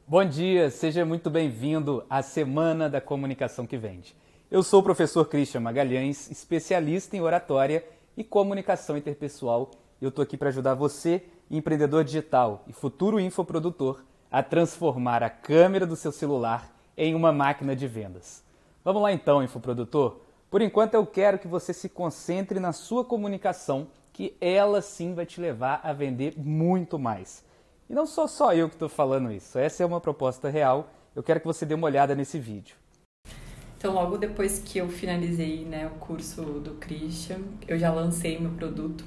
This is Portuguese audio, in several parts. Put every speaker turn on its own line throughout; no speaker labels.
Bom dia, seja muito bem-vindo à Semana da Comunicação que Vende. Eu sou o professor Christian Magalhães, especialista em oratória e comunicação interpessoal. Eu estou aqui para ajudar você, empreendedor digital e futuro infoprodutor, a transformar a câmera do seu celular em uma máquina de vendas. Vamos lá então, infoprodutor? Por enquanto eu quero que você se concentre na sua comunicação, que ela sim vai te levar a vender muito mais. E não sou só eu que estou falando isso, essa é uma proposta real, eu quero que você dê uma olhada nesse vídeo.
Então, logo depois que eu finalizei o curso do Christian, eu já lancei meu produto.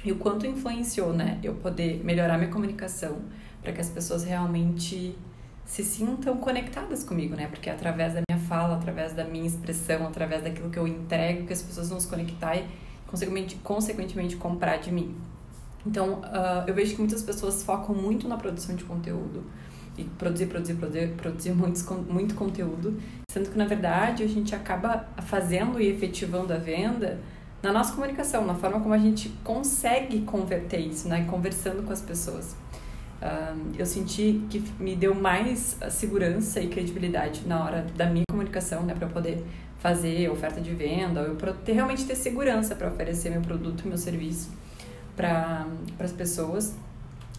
E o quanto influenciou eu poder melhorar minha comunicação para que as pessoas realmente se sintam conectadas comigo, porque é através da minha fala, através da minha expressão, através daquilo que eu entrego, que as pessoas vão se conectar e, consequentemente comprar de mim. Então, eu vejo que muitas pessoas focam muito na produção de conteúdo e produzir muito conteúdo, sendo que, na verdade, a gente acaba fazendo e efetivando a venda na nossa comunicação, na forma como a gente consegue converter isso, conversando com as pessoas. Eu senti que me deu mais segurança e credibilidade na hora da minha comunicação, para eu poder fazer oferta de venda, ou para realmente ter segurança para oferecer meu produto e meu serviço para as pessoas,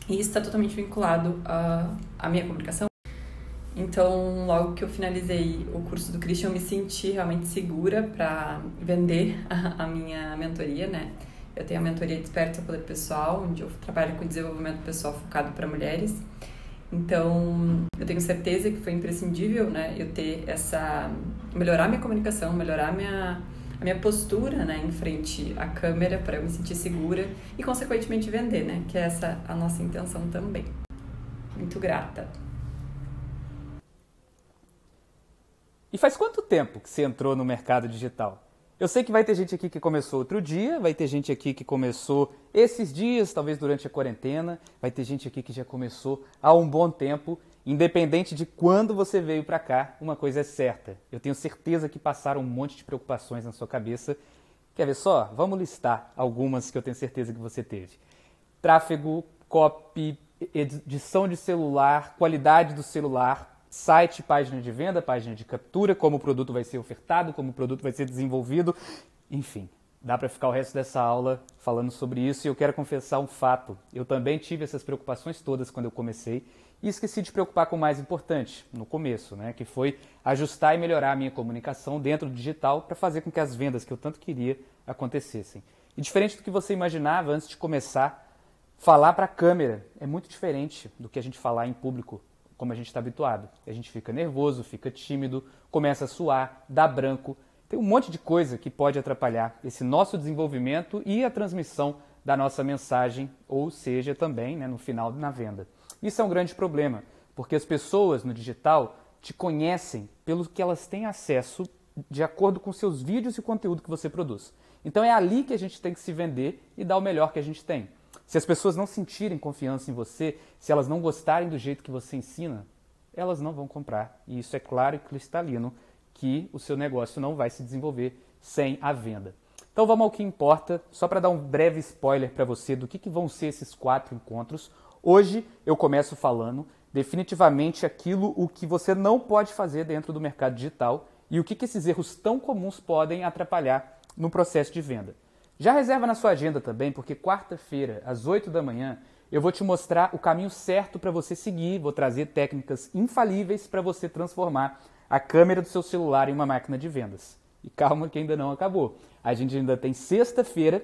e isso está totalmente vinculado à minha comunicação. Então, logo que eu finalizei o curso do Christian, eu me senti realmente segura para vender a minha mentoria, Eu tenho a mentoria Desperta Seu Poder Pessoal, onde eu trabalho com desenvolvimento pessoal focado para mulheres. Então, eu tenho certeza que foi imprescindível, eu ter melhorar minha comunicação, melhorar a minha postura, em frente à câmera, para eu me sentir segura e, consequentemente, vender, que é essa a nossa intenção também. Muito grata.
E faz quanto tempo que você entrou no mercado digital? Eu sei que vai ter gente aqui que começou outro dia, vai ter gente aqui que começou esses dias, talvez durante a quarentena, vai ter gente aqui que já começou há um bom tempo. Independente de quando você veio para cá, uma coisa é certa. Eu tenho certeza que passaram um monte de preocupações na sua cabeça. Quer ver só? Vamos listar algumas que eu tenho certeza que você teve. Tráfego, copy, edição de celular, qualidade do celular, site, página de venda, página de captura, como o produto vai ser ofertado, como o produto vai ser desenvolvido. Enfim, dá para ficar o resto dessa aula falando sobre isso e eu quero confessar um fato. Eu também tive essas preocupações todas quando eu comecei. E esqueci de preocupar com o mais importante, no começo, que foi ajustar e melhorar a minha comunicação dentro do digital para fazer com que as vendas que eu tanto queria acontecessem. E diferente do que você imaginava antes de começar, falar para a câmera é muito diferente do que a gente falar em público, como a gente está habituado. A gente fica nervoso, fica tímido, começa a suar, dá branco. Tem um monte de coisa que pode atrapalhar esse nosso desenvolvimento e a transmissão da nossa mensagem, ou seja, também no final na venda. Isso é um grande problema, porque as pessoas no digital te conhecem pelo que elas têm acesso de acordo com seus vídeos e o conteúdo que você produz. Então é ali que a gente tem que se vender e dar o melhor que a gente tem. Se as pessoas não sentirem confiança em você, se elas não gostarem do jeito que você ensina, elas não vão comprar. E isso é claro e cristalino que o seu negócio não vai se desenvolver sem a venda. Então vamos ao que importa, só para dar um breve spoiler para você do que vão ser esses 4 encontros. Hoje eu começo falando definitivamente o que você não pode fazer dentro do mercado digital e o que esses erros tão comuns podem atrapalhar no processo de venda. Já reserva na sua agenda também, porque quarta-feira, às 8 da manhã, eu vou te mostrar o caminho certo para você seguir, vou trazer técnicas infalíveis para você transformar a câmera do seu celular em uma máquina de vendas. E calma que ainda não acabou. A gente ainda tem sexta-feira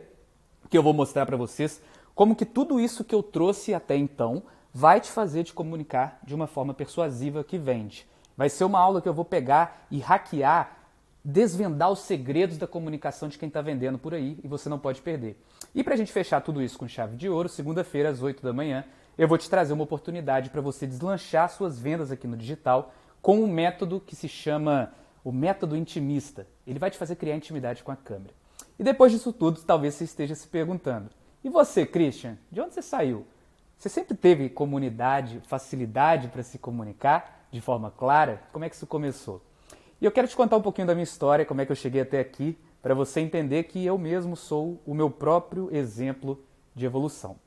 que eu vou mostrar para vocês como que tudo isso que eu trouxe até então vai te fazer te comunicar de uma forma persuasiva que vende. Vai ser uma aula que eu vou pegar e hackear, desvendar os segredos da comunicação de quem está vendendo por aí e você não pode perder. E para a gente fechar tudo isso com chave de ouro, segunda-feira às 8 da manhã, eu vou te trazer uma oportunidade para você deslanchar suas vendas aqui no digital com um método que se chama o método intimista. Ele vai te fazer criar intimidade com a câmera. E depois disso tudo, talvez você esteja se perguntando: e você, Christian, de onde você saiu? Você sempre teve comunidade, facilidade para se comunicar de forma clara? Como é que isso começou? E eu quero te contar um pouquinho da minha história, como é que eu cheguei até aqui, para você entender que eu mesmo sou o meu próprio exemplo de evolução.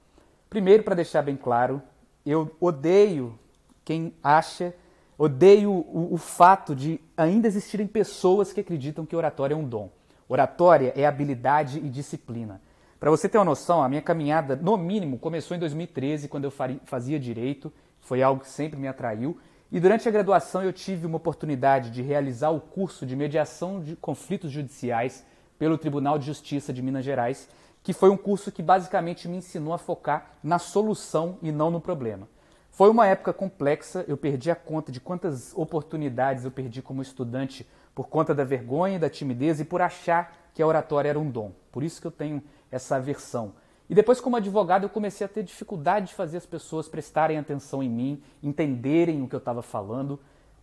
Primeiro, para deixar bem claro, eu odeio quem acha, odeio o fato de ainda existirem pessoas que acreditam que oratória é um dom. Oratória é habilidade e disciplina. Para você ter uma noção, a minha caminhada, no mínimo, começou em 2013, quando eu fazia direito, foi algo que sempre me atraiu. E durante a graduação eu tive uma oportunidade de realizar o curso de mediação de conflitos judiciais pelo Tribunal de Justiça de Minas Gerais, que foi um curso que basicamente me ensinou a focar na solução e não no problema. Foi uma época complexa, eu perdi a conta de quantas oportunidades eu perdi como estudante por conta da vergonha, da timidez e por achar que a oratória era um dom. Por isso que eu tenho essa aversão. E depois, como advogado, eu comecei a ter dificuldade de fazer as pessoas prestarem atenção em mim, entenderem o que eu estava falando.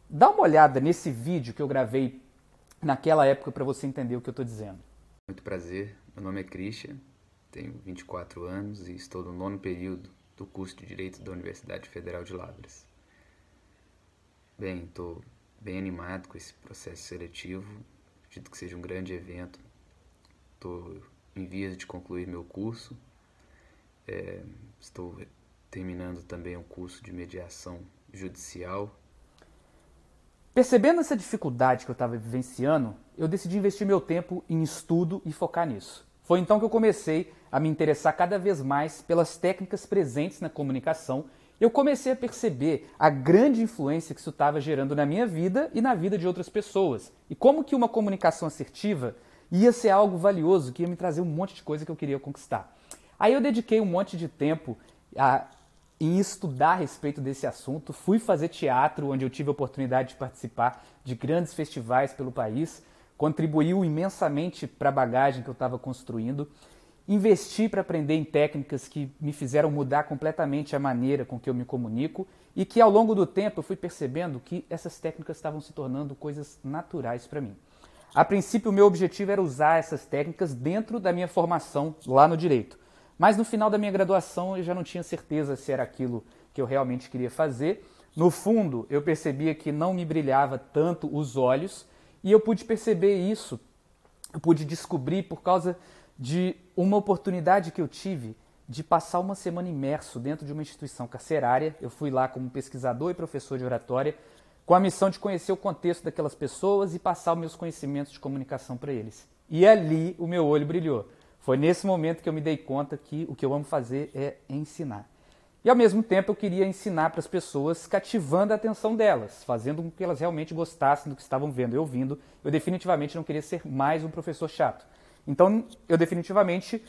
Dá uma olhada nesse vídeo que eu gravei naquela época para você entender o que eu estou dizendo.
Muito prazer, meu nome é Christian, tenho 24 anos e estou no 9º período do curso de Direito da Universidade Federal de Lavras. Bem, estou bem animado com esse processo seletivo, acredito que seja um grande evento. Estou em vias de concluir meu curso, estou terminando também um curso de mediação judicial.
Percebendo essa dificuldade que eu estava vivenciando, eu decidi investir meu tempo em estudo e focar nisso. Foi então que eu comecei a me interessar cada vez mais pelas técnicas presentes na comunicação. Eu comecei a perceber a grande influência que isso estava gerando na minha vida e na vida de outras pessoas. E como que uma comunicação assertiva ia ser algo valioso, que ia me trazer um monte de coisa que eu queria conquistar. Aí eu dediquei um monte de tempo em estudar a respeito desse assunto, fui fazer teatro, onde eu tive a oportunidade de participar de grandes festivais pelo país, contribuiu imensamente para a bagagem que eu estava construindo, investi para aprender em técnicas que me fizeram mudar completamente a maneira com que eu me comunico e que ao longo do tempo eu fui percebendo que essas técnicas estavam se tornando coisas naturais para mim. A princípio, o meu objetivo era usar essas técnicas dentro da minha formação lá no direito. Mas no final da minha graduação eu já não tinha certeza se era aquilo que eu realmente queria fazer. No fundo, eu percebia que não me brilhava tanto os olhos e eu pude perceber isso, eu pude descobrir por causa de uma oportunidade que eu tive de passar uma semana imerso dentro de uma instituição carcerária. Eu fui lá como pesquisador e professor de oratória, com a missão de conhecer o contexto daquelas pessoas e passar os meus conhecimentos de comunicação para eles. E ali o meu olho brilhou. Foi nesse momento que eu me dei conta que o que eu amo fazer é ensinar. E ao mesmo tempo eu queria ensinar para as pessoas, cativando a atenção delas, fazendo com que elas realmente gostassem do que estavam vendo e ouvindo. Eu definitivamente não queria ser mais um professor chato. Então eu definitivamente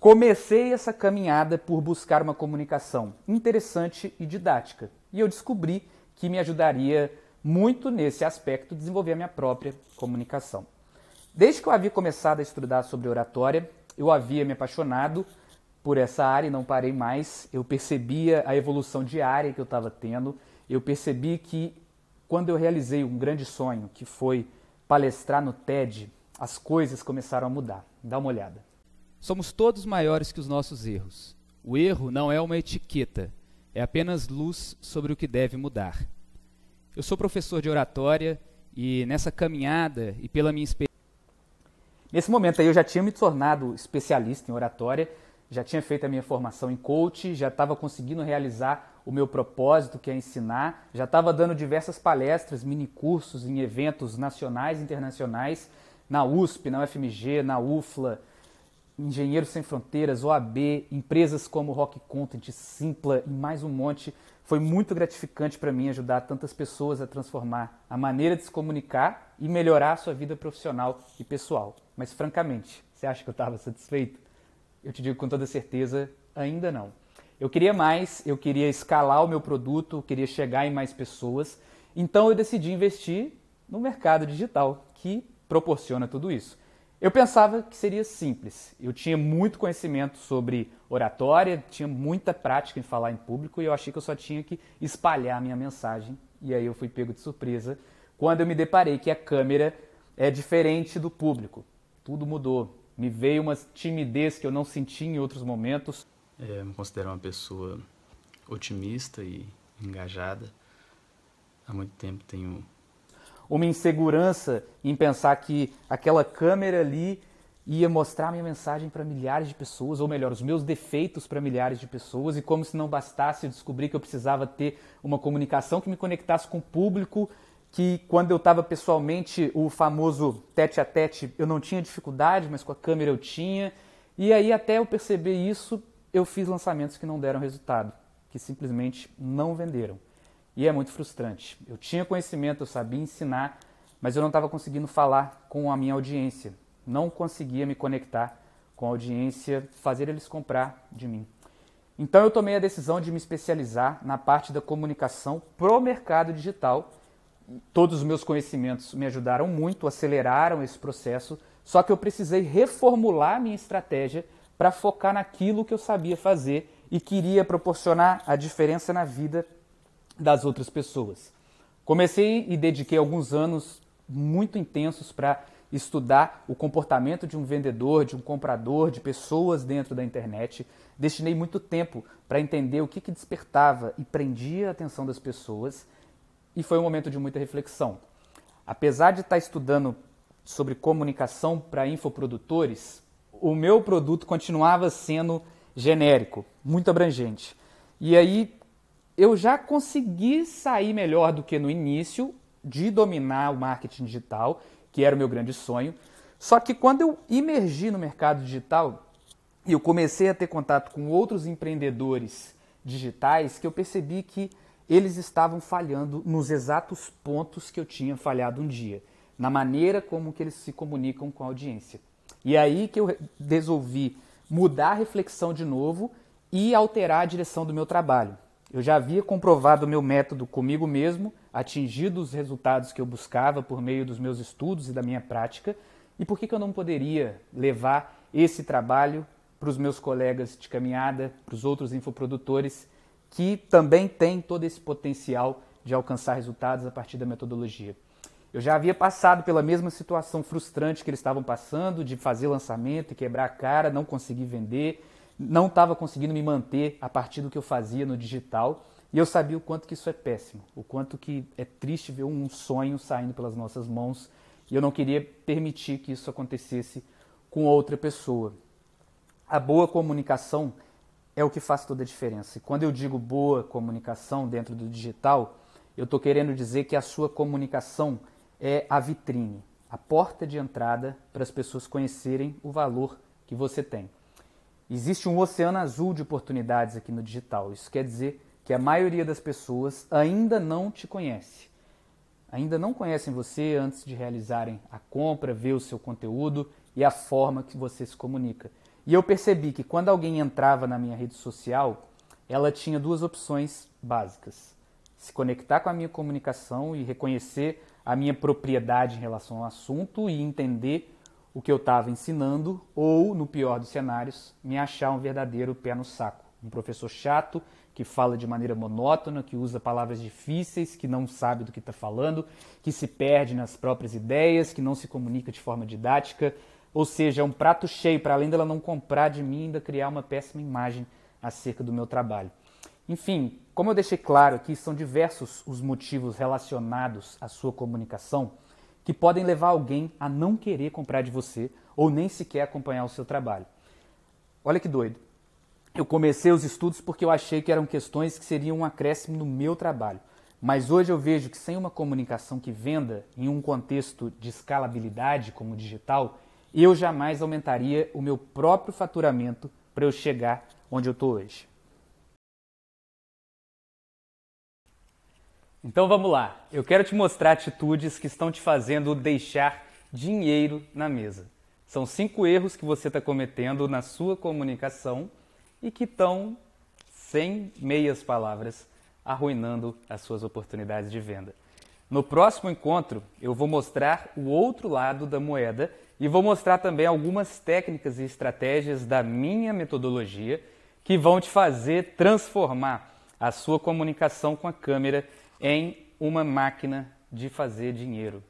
comecei essa caminhada por buscar uma comunicação interessante e didática. E eu descobri que me ajudaria muito nesse aspecto de desenvolver a minha própria comunicação. Desde que eu havia começado a estudar sobre oratória, eu havia me apaixonado por essa área e não parei mais. Eu percebia a evolução diária que eu estava tendo. Eu percebi que quando eu realizei um grande sonho, que foi palestrar no TED, as coisas começaram a mudar. Dá uma olhada.
Somos todos maiores que os nossos erros. O erro não é uma etiqueta, é apenas luz sobre o que deve mudar. Eu sou professor de oratória e nessa caminhada e pela minha experiência...
Nesse momento aí eu já tinha me tornado especialista em oratória, já tinha feito a minha formação em coach, já estava conseguindo realizar o meu propósito, que é ensinar, já estava dando diversas palestras, minicursos em eventos nacionais e internacionais, na USP, na UFMG, na UFLA, Engenheiros Sem Fronteiras, OAB, empresas como Rock Content, Simpla e mais um monte. Foi muito gratificante para mim ajudar tantas pessoas a transformar a maneira de se comunicar e melhorar a sua vida profissional e pessoal. Mas, francamente, você acha que eu estava satisfeito? Eu te digo com toda certeza, ainda não. Eu queria mais, eu queria escalar o meu produto, eu queria chegar em mais pessoas. Então eu decidi investir no mercado digital, que proporciona tudo isso. Eu pensava que seria simples. Eu tinha muito conhecimento sobre oratória, tinha muita prática em falar em público e eu achei que eu só tinha que espalhar a minha mensagem. E aí eu fui pego de surpresa quando eu me deparei que a câmera é diferente do público. Tudo mudou. Me veio uma timidez que eu não senti em outros momentos.
Eu me considero uma pessoa otimista e engajada. Há muito tempo tenho...
Uma insegurança em pensar que aquela câmera ali ia mostrar a minha mensagem para milhares de pessoas, ou melhor, os meus defeitos para milhares de pessoas, e como se não bastasse, eu descobri que eu precisava ter uma comunicação que me conectasse com o público, que quando eu estava pessoalmente, o famoso tete a tete, eu não tinha dificuldade, mas com a câmera eu tinha. E aí, até eu perceber isso, eu fiz lançamentos que não deram resultado, que simplesmente não venderam. E é muito frustrante. Eu tinha conhecimento, eu sabia ensinar, mas eu não estava conseguindo falar com a minha audiência. Não conseguia me conectar com a audiência, fazer eles comprar de mim. Então eu tomei a decisão de me especializar na parte da comunicação pro mercado digital. Todos os meus conhecimentos me ajudaram muito, aceleraram esse processo, só que eu precisei reformular a minha estratégia para focar naquilo que eu sabia fazer e queria proporcionar a diferença na vida das outras pessoas. Comecei e dediquei alguns anos muito intensos para estudar o comportamento de um vendedor, de um comprador, de pessoas dentro da internet. Destinei muito tempo para entender o que despertava e prendia a atenção das pessoas, e foi um momento de muita reflexão. Apesar de estar estudando sobre comunicação para infoprodutores, o meu produto continuava sendo genérico, muito abrangente. E aí eu já consegui sair melhor do que no início de dominar o marketing digital, que era o meu grande sonho. Só que quando eu imergi no mercado digital e eu comecei a ter contato com outros empreendedores digitais, que eu percebi que eles estavam falhando nos exatos pontos que eu tinha falhado um dia, na maneira como que eles se comunicam com a audiência. E aí que eu resolvi mudar a reflexão de novo e alterar a direção do meu trabalho. Eu já havia comprovado o meu método comigo mesmo, atingido os resultados que eu buscava por meio dos meus estudos e da minha prática, e por que eu não poderia levar esse trabalho para os meus colegas de caminhada, para os outros infoprodutores, que também têm todo esse potencial de alcançar resultados a partir da metodologia. Eu já havia passado pela mesma situação frustrante que eles estavam passando, de fazer lançamento e quebrar a cara, não conseguir vender, não estava conseguindo me manter a partir do que eu fazia no digital, e eu sabia o quanto que isso é péssimo, o quanto que é triste ver um sonho saindo pelas nossas mãos, e eu não queria permitir que isso acontecesse com outra pessoa. A boa comunicação é o que faz toda a diferença. E quando eu digo boa comunicação dentro do digital, eu estou querendo dizer que a sua comunicação é a vitrine, a porta de entrada para as pessoas conhecerem o valor que você tem. Existe um oceano azul de oportunidades aqui no digital. Isso quer dizer que a maioria das pessoas ainda não te conhece. Ainda não conhecem você antes de realizarem a compra, ver o seu conteúdo e a forma que você se comunica. E eu percebi que quando alguém entrava na minha rede social, ela tinha duas opções básicas. Se conectar com a minha comunicação e reconhecer a minha propriedade em relação ao assunto e entender o que eu estava ensinando, ou, no pior dos cenários, me achar um verdadeiro pé no saco. Um professor chato, que fala de maneira monótona, que usa palavras difíceis, que não sabe do que está falando, que se perde nas próprias ideias, que não se comunica de forma didática. Ou seja, é um prato cheio para além dela não comprar de mim, ainda criar uma péssima imagem acerca do meu trabalho. Enfim, como eu deixei claro aqui, são diversos os motivos relacionados à sua comunicação que podem levar alguém a não querer comprar de você ou nem sequer acompanhar o seu trabalho. Olha que doido. Eu comecei os estudos porque eu achei que eram questões que seriam um acréscimo no meu trabalho. Mas hoje eu vejo que sem uma comunicação que venda em um contexto de escalabilidade como o digital, eu jamais aumentaria o meu próprio faturamento para eu chegar onde eu estou hoje. Então vamos lá, eu quero te mostrar atitudes que estão te fazendo deixar dinheiro na mesa. São 5 erros que você está cometendo na sua comunicação e que estão, sem meias palavras, arruinando as suas oportunidades de venda. No próximo encontro, eu vou mostrar o outro lado da moeda e vou mostrar também algumas técnicas e estratégias da minha metodologia que vão te fazer transformar a sua comunicação com a câmera em uma máquina de fazer dinheiro.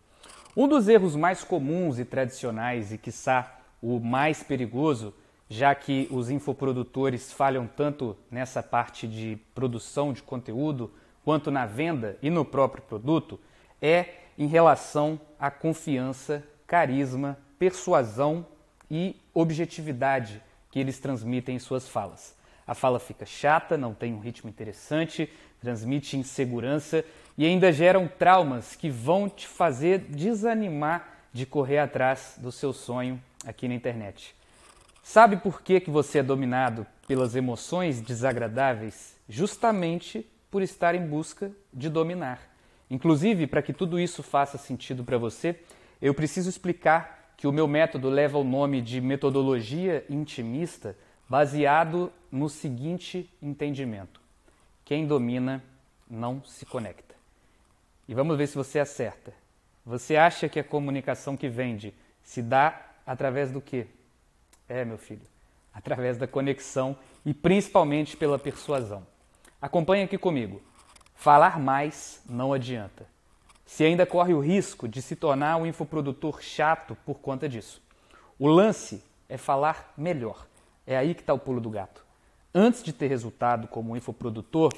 Um dos erros mais comuns e tradicionais e, quiçá, o mais perigoso, já que os infoprodutores falham tanto nessa parte de produção de conteúdo quanto na venda e no próprio produto, é em relação à confiança, carisma, persuasão e objetividade que eles transmitem em suas falas. A fala fica chata, não tem um ritmo interessante, transmite insegurança e ainda geram traumas que vão te fazer desanimar de correr atrás do seu sonho aqui na internet. Sabe por que você é dominado pelas emoções desagradáveis? Justamente por estar em busca de dominar. Inclusive, para que tudo isso faça sentido para você, eu preciso explicar que o meu método leva o nome de metodologia intimista, baseado no seguinte entendimento: quem domina não se conecta. E vamos ver se você acerta. Você acha que a comunicação que vende se dá através do quê? Meu filho, através da conexão e principalmente pela persuasão. Acompanhe aqui comigo. Falar mais não adianta. Você ainda corre o risco de se tornar um infoprodutor chato por conta disso. O lance é falar melhor. É aí que está o pulo do gato. Antes de ter resultado como infoprodutor,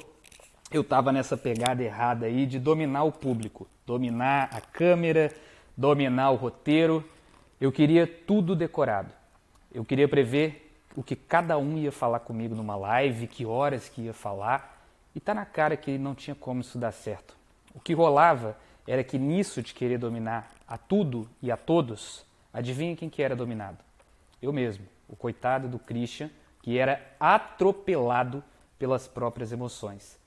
eu estava nessa pegada errada aí de dominar o público, dominar a câmera, dominar o roteiro. Eu queria tudo decorado. Eu queria prever o que cada um ia falar comigo numa live, que horas que ia falar, e tá na cara que não tinha como isso dar certo. O que rolava era que nisso de querer dominar a tudo e a todos, adivinha quem que era dominado? Eu mesmo, o coitado do Christian, que era atropelado pelas próprias emoções.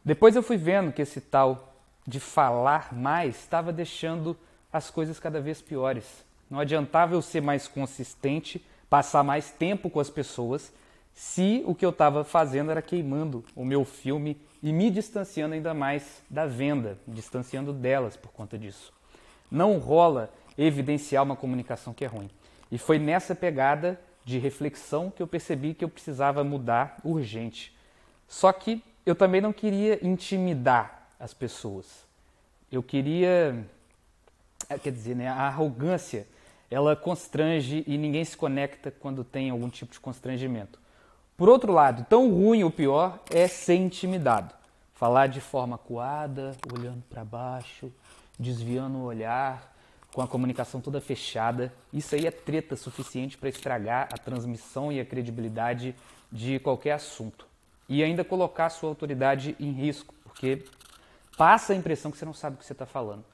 Depois eu fui vendo que esse tal de falar mais estava deixando as coisas cada vez piores. Não adiantava eu ser mais consistente, passar mais tempo com as pessoas, se o que eu estava fazendo era queimando o meu filme e me distanciando ainda mais da venda, distanciando delas por conta disso. Não rola evidenciar uma comunicação que é ruim. E foi nessa pegada de reflexão que eu percebi que eu precisava mudar urgente. Só que eu também não queria intimidar as pessoas. Eu queria... a arrogância, ela constrange e ninguém se conecta quando tem algum tipo de constrangimento. Por outro lado, tão ruim ou pior é ser intimidado. Falar de forma acuada, olhando para baixo, desviando o olhar, com a comunicação toda fechada. Isso aí é treta suficiente para estragar a transmissão e a credibilidade de qualquer assunto. E ainda colocar a sua autoridade em risco, porque passa a impressão que você não sabe o que você está falando.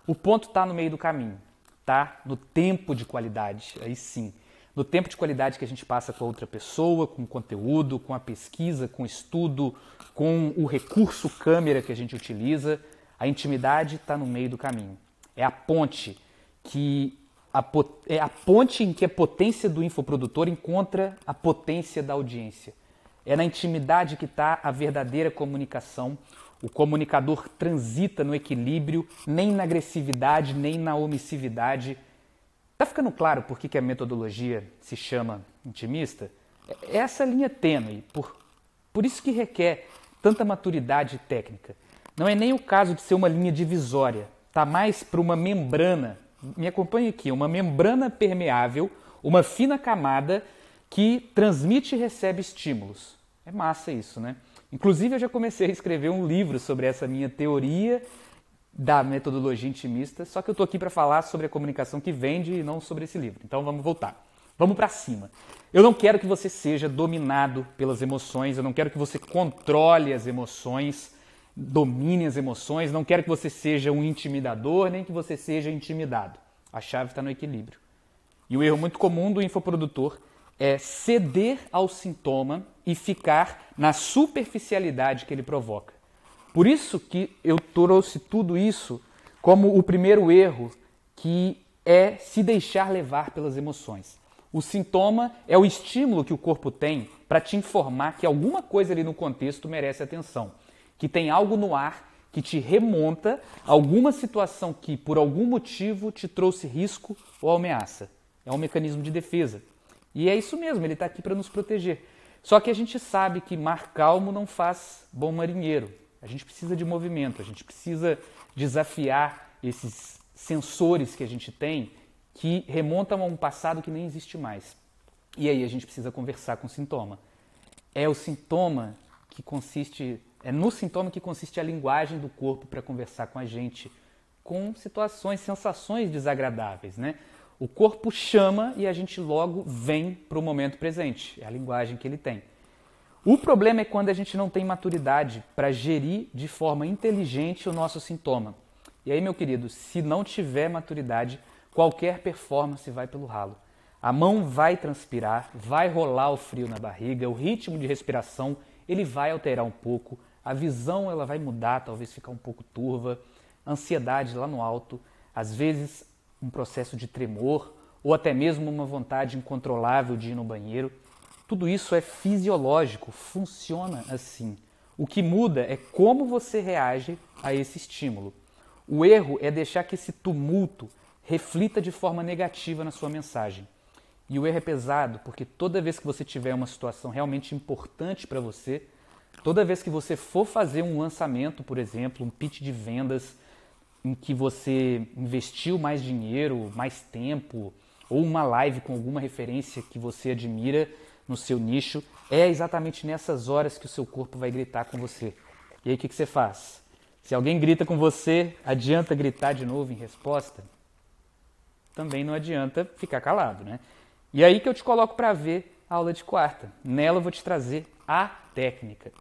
O ponto está no meio do caminho, tá? No tempo de qualidade, aí sim. No tempo de qualidade que a gente passa com a outra pessoa, com o conteúdo, com a pesquisa, com o estudo, com o recurso câmera que a gente utiliza, a intimidade está no meio do caminho. É a ponte em que a potência do infoprodutor encontra a potência da audiência. É na intimidade que está a verdadeira comunicação. O comunicador transita no equilíbrio, nem na agressividade, nem na omissividade. Tá ficando claro por que a metodologia se chama intimista? É essa linha tênue, por isso que requer tanta maturidade técnica. Não é nem o caso de ser uma linha divisória, tá mais para uma membrana. Me acompanhe aqui, uma membrana permeável, uma fina camada que transmite e recebe estímulos. É massa isso, né? Inclusive eu já comecei a escrever um livro sobre essa minha teoria da metodologia intimista, só que eu estou aqui para falar sobre a comunicação que vende e não sobre esse livro. Então vamos voltar. Vamos para cima. Eu não quero que você seja dominado pelas emoções, eu não quero que você controle as emoções, domine as emoções, não quero que você seja um intimidador, nem que você seja intimidado. A chave está no equilíbrio. E o erro muito comum do infoprodutor é ceder ao sintoma e ficar na superficialidade que ele provoca. Por isso que eu trouxe tudo isso como o primeiro erro, que é se deixar levar pelas emoções. O sintoma é o estímulo que o corpo tem para te informar que alguma coisa ali no contexto merece atenção, que tem algo no ar que te remonta a alguma situação que, por algum motivo, te trouxe risco ou ameaça. É um mecanismo de defesa. E é isso mesmo, ele está aqui para nos proteger. Só que a gente sabe que mar calmo não faz bom marinheiro. A gente precisa de movimento, a gente precisa desafiar esses sensores que a gente tem que remontam a um passado que nem existe mais. E aí a gente precisa conversar com o sintoma. É no sintoma que consiste a linguagem do corpo para conversar com a gente, com situações, sensações desagradáveis, né? O corpo chama e a gente logo vem para o momento presente. É a linguagem que ele tem. O problema é quando a gente não tem maturidade para gerir de forma inteligente o nosso sintoma. E aí, meu querido, se não tiver maturidade, qualquer performance vai pelo ralo. A mão vai transpirar, vai rolar o frio na barriga, o ritmo de respiração ele vai alterar um pouco, a visão ela vai mudar, talvez ficar um pouco turva, ansiedade lá no alto, às vezes um processo de tremor ou até mesmo uma vontade incontrolável de ir no banheiro. Tudo isso é fisiológico, funciona assim. O que muda é como você reage a esse estímulo. O erro é deixar que esse tumulto reflita de forma negativa na sua mensagem. E o erro é pesado porque toda vez que você tiver uma situação realmente importante para você, toda vez que você for fazer um lançamento, por exemplo, um pitch de vendas em que você investiu mais dinheiro, mais tempo, ou uma live com alguma referência que você admira no seu nicho, é exatamente nessas horas que o seu corpo vai gritar com você. E aí o que você faz? Se alguém grita com você, adianta gritar de novo em resposta? Também não adianta ficar calado, né? E aí que eu te coloco para ver a aula de quarta. Nela eu vou te trazer a técnica.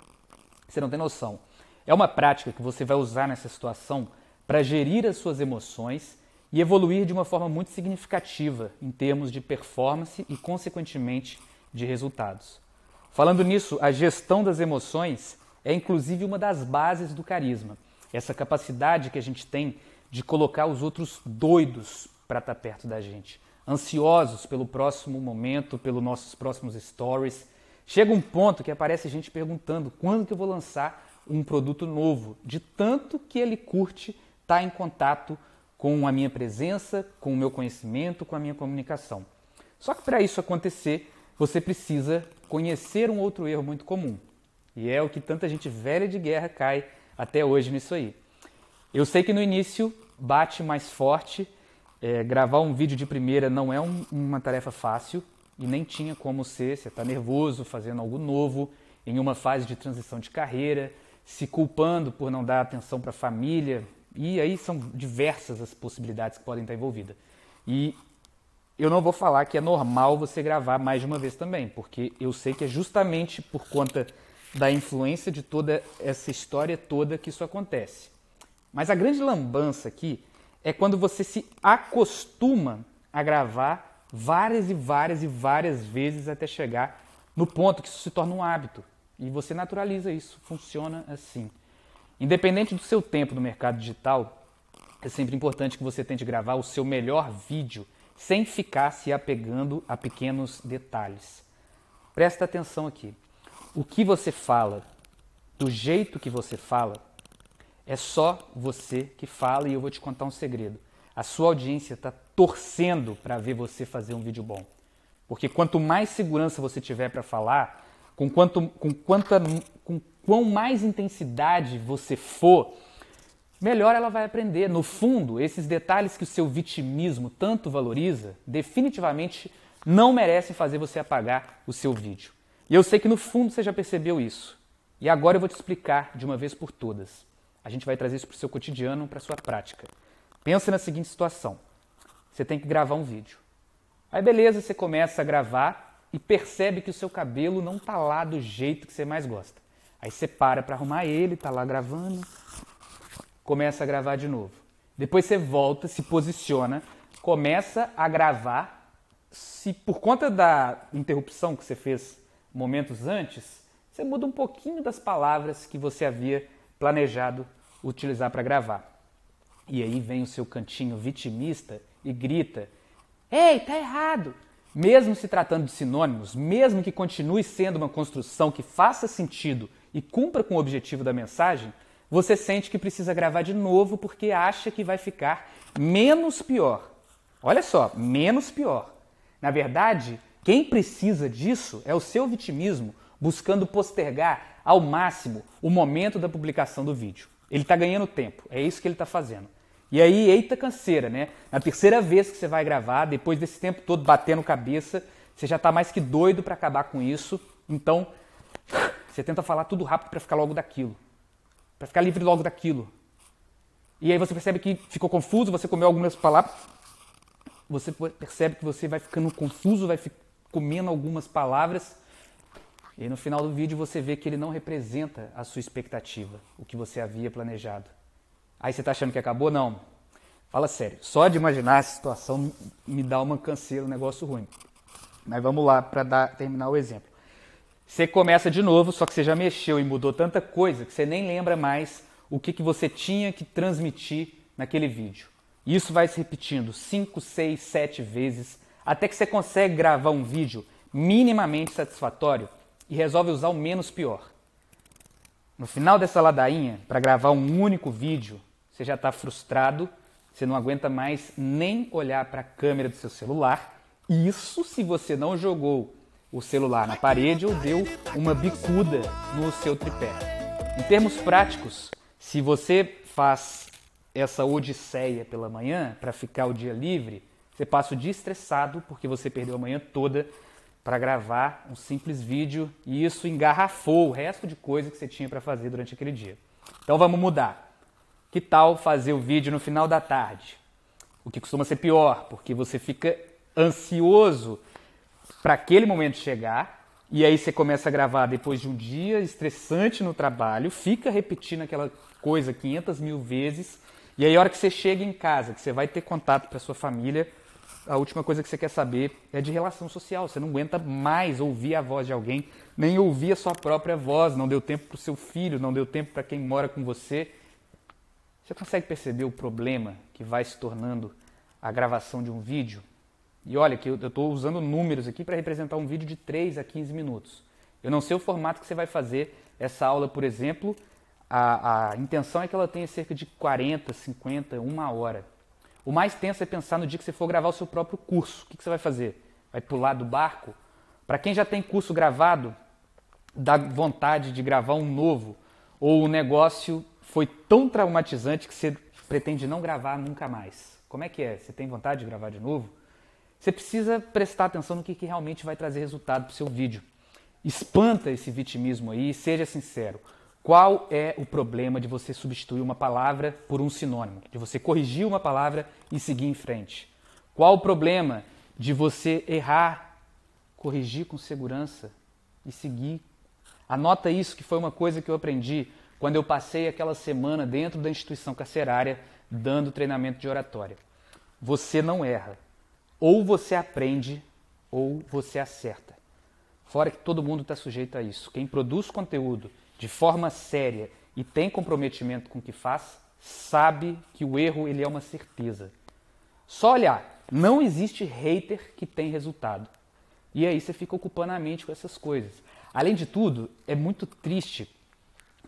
Você não tem noção. É uma prática que você vai usar nessa situação para gerir as suas emoções e evoluir de uma forma muito significativa em termos de performance e, consequentemente, de resultados. Falando nisso, a gestão das emoções é inclusive uma das bases do carisma. Essa capacidade que a gente tem de colocar os outros doidos para estar perto da gente, ansiosos pelo próximo momento, pelos nossos próximos stories. Chega um ponto que aparece gente perguntando quando que eu vou lançar um produto novo, de tanto que ele curte estar em contato com a minha presença, com o meu conhecimento, com a minha comunicação. Só que para isso acontecer, você precisa conhecer um outro erro muito comum. E é o que tanta gente velha de guerra cai até hoje nisso aí. Eu sei que no início bate mais forte, gravar um vídeo de primeira não é uma tarefa fácil e nem tinha como ser. Você está nervoso, fazendo algo novo, em uma fase de transição de carreira, se culpando por não dar atenção para a família, e aí são diversas as possibilidades que podem estar envolvidas. E eu não vou falar que é normal você gravar mais de uma vez também, porque eu sei que é justamente por conta da influência de toda essa história toda que isso acontece. Mas a grande lambança aqui é quando você se acostuma a gravar várias e várias e várias vezes até chegar no ponto que isso se torna um hábito. E você naturaliza isso, funciona assim. Independente do seu tempo no mercado digital, é sempre importante que você tente gravar o seu melhor vídeo sem ficar se apegando a pequenos detalhes. Presta atenção aqui. O que você fala, do jeito que você fala, é só você que fala, e eu vou te contar um segredo. A sua audiência está torcendo para ver você fazer um vídeo bom. Porque quanto mais segurança você tiver para falar, com quão mais intensidade você for, melhor ela vai aprender. No fundo, esses detalhes que o seu vitimismo tanto valoriza, definitivamente não merecem fazer você apagar o seu vídeo. E eu sei que no fundo você já percebeu isso. E agora eu vou te explicar de uma vez por todas. A gente vai trazer isso para o seu cotidiano, para a sua prática. Pensa na seguinte situação. Você tem que gravar um vídeo. Aí beleza, você começa a gravar e percebe que o seu cabelo não está lá do jeito que você mais gosta. Aí você para arrumar ele, está lá gravando, começa a gravar de novo. Depois você volta, se posiciona, começa a gravar. Se por conta da interrupção que você fez momentos antes, você muda um pouquinho das palavras que você havia planejado utilizar para gravar. E aí vem o seu cantinho vitimista e grita: "Ei, tá errado!" Mesmo se tratando de sinônimos, mesmo que continue sendo uma construção que faça sentido e cumpra com o objetivo da mensagem, você sente que precisa gravar de novo porque acha que vai ficar menos pior. Olha só, menos pior. Na verdade, quem precisa disso é o seu vitimismo buscando postergar ao máximo o momento da publicação do vídeo. Ele está ganhando tempo, é isso que ele está fazendo. E aí, eita canseira, né? Na terceira vez que você vai gravar, depois desse tempo todo batendo cabeça, você já está mais que doido para acabar com isso. Então, você tenta falar tudo rápido para ficar logo daquilo. Para ficar livre logo daquilo. E aí você percebe que ficou confuso, você comeu algumas palavras você percebe que você vai ficando confuso, vai comendo algumas palavras, e no final do vídeo você vê que ele não representa a sua expectativa, o que você havia planejado. Aí você está achando que acabou? Não. Fala sério, só de imaginar essa situação me dá uma canseira, um negócio ruim. Mas vamos lá para terminar o exemplo. Você começa de novo, só que você já mexeu e mudou tanta coisa que você nem lembra mais o que você tinha que transmitir naquele vídeo. E isso vai se repetindo 5, 6, 7 vezes, até que você consegue gravar um vídeo minimamente satisfatório e resolve usar o menos pior. No final dessa ladainha, para gravar um único vídeo, você já está frustrado, você não aguenta mais nem olhar para a câmera do seu celular. Isso se você não jogou o celular na parede ou deu uma bicuda no seu tripé. Em termos práticos, se você faz essa odisseia pela manhã para ficar o dia livre, você passa o dia estressado porque você perdeu a manhã toda para gravar um simples vídeo e isso engarrafou o resto de coisa que você tinha para fazer durante aquele dia. Então vamos mudar. Que tal fazer o vídeo no final da tarde? O que costuma ser pior, porque você fica ansioso para aquele momento chegar e aí você começa a gravar depois de um dia estressante no trabalho, fica repetindo aquela coisa 500 mil vezes e aí a hora que você chega em casa, que você vai ter contato com a sua família, a última coisa que você quer saber é de relação social. Você não aguenta mais ouvir a voz de alguém, nem ouvir a sua própria voz, não deu tempo para o seu filho, não deu tempo para quem mora com você. Você consegue perceber o problema que vai se tornando a gravação de um vídeo? E olha que eu estou usando números aqui para representar um vídeo de 3 a 15 minutos. Eu não sei o formato que você vai fazer essa aula, por exemplo. A intenção é que ela tenha cerca de 40, 50, 1 hora. O mais tenso é pensar no dia que você for gravar o seu próprio curso. O que você vai fazer? Vai pular do barco? Para quem já tem curso gravado, dá vontade de gravar um novo. Ou o negócio foi tão traumatizante que você pretende não gravar nunca mais. Como é que é? Você tem vontade de gravar de novo? Você precisa prestar atenção no que realmente vai trazer resultado para o seu vídeo. Espanta esse vitimismo aí e seja sincero. Qual é o problema de você substituir uma palavra por um sinônimo? De você corrigir uma palavra e seguir em frente? Qual o problema de você errar, corrigir com segurança e seguir? Anota isso, que foi uma coisa que eu aprendi quando eu passei aquela semana dentro da instituição carcerária dando treinamento de oratória. Você não erra. Ou você aprende ou você acerta. Fora que todo mundo está sujeito a isso. Quem produz conteúdo de forma séria e tem comprometimento com o que faz, sabe que o erro ele é uma certeza. Só olhar, não existe hater que tem resultado. E aí você fica ocupando a mente com essas coisas. Além de tudo, é muito triste